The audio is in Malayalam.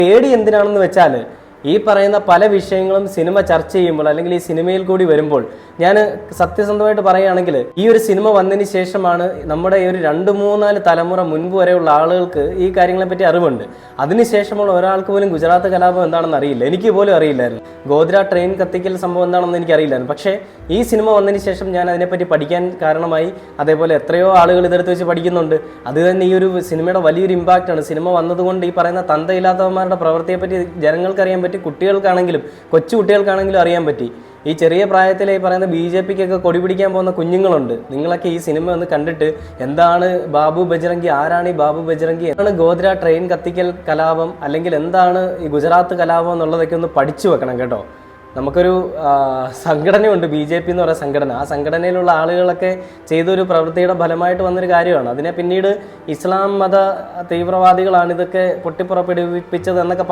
പേടി എന്തിനാണെന്ന് വെച്ചാൽ ഈ പറയുന്ന പല വിഷയങ്ങളും സിനിമ ചർച്ച ചെയ്യുമ്പോൾ അല്ലെങ്കിൽ ഈ സിനിമയിൽ കൂടി വരുമ്പോൾ ഞാൻ സത്യസന്ധമായിട്ട് പറയുകയാണെങ്കിൽ ഈ ഒരു സിനിമ വന്നതിന് ശേഷമാണ് നമ്മുടെ ഈ ഒരു 2-3-4 തലമുറ മുൻപ് വരെയുള്ള ആളുകൾക്ക് ഈ കാര്യങ്ങളെ പറ്റി അറിവുണ്ട്. അതിനുശേഷമുള്ള ഒരാൾക്ക് പോലും ഗുജറാത്ത് കലാപം എന്താണെന്ന് അറിയില്ല. എനിക്ക് പോലും അറിയില്ലായിരുന്നു. ഗോദ്ര ട്രെയിൻ കത്തിക്കൽ സംഭവം എന്താണെന്ന് എനിക്ക് അറിയില്ലായിരുന്നു. പക്ഷേ ഈ സിനിമ വന്നതിന് ശേഷം ഞാൻ അതിനെപ്പറ്റി പഠിക്കാൻ കാരണമായി. അതേപോലെ എത്രയോ ആളുകൾ ഇതെടുത്ത് വെച്ച് പഠിക്കുന്നുണ്ട്. അത് തന്നെ ഈ ഒരു സിനിമയുടെ വലിയൊരു ഇമ്പാക്റ്റാണ്. സിനിമ വന്നതുകൊണ്ട് ഈ പറയുന്ന തന്തയില്ലാത്തവന്മാരുടെ പ്രവൃത്തിയെപ്പറ്റി ജനങ്ങൾക്ക് അറിയാൻ പറ്റി, കുട്ടികൾക്കാണെങ്കിലും കൊച്ചു കുട്ടികൾക്കാണെങ്കിലും അറിയാൻ പറ്റി. ഈ ചെറിയ പ്രായത്തിൽ ഈ പറയുന്ന BJPക്കൊക്കെ കൊടി പിടിക്കാൻ പോകുന്ന കുഞ്ഞുങ്ങളുണ്ട്. നിങ്ങളൊക്കെ ഈ സിനിമ ഒന്ന് കണ്ടിട്ട് എന്താണ് ബാബു ബജ്രംഗി, ആരാണ് ഈ ബാബു ബജ്രംഗി, എന്താണ് ഗോദ്ര ട്രെയിൻ കത്തിക്കൽ കലാപം, അല്ലെങ്കിൽ എന്താണ് ഈ ഗുജറാത്ത് കലാപം എന്നുള്ളതൊക്കെ ഒന്ന് പഠിച്ചു വെക്കണം കേട്ടോ. നമുക്കൊരു സംഘടനയുണ്ട്, BJP എന്ന് പറയുന്ന സംഘടന. ആ സംഘടനയിലുള്ള ആളുകളൊക്കെ ചെയ്തൊരു പ്രവൃത്തിയുടെ ഫലമായിട്ട് വന്നൊരു കാര്യമാണ്. അതിനെ പിന്നീട് ഇസ്ലാം മത തീവ്രവാദികളാണ് ഇതൊക്കെ പൊട്ടിപ്പുറപ്പെടുവിപ്പിച്ചത് എന്നൊക്കെ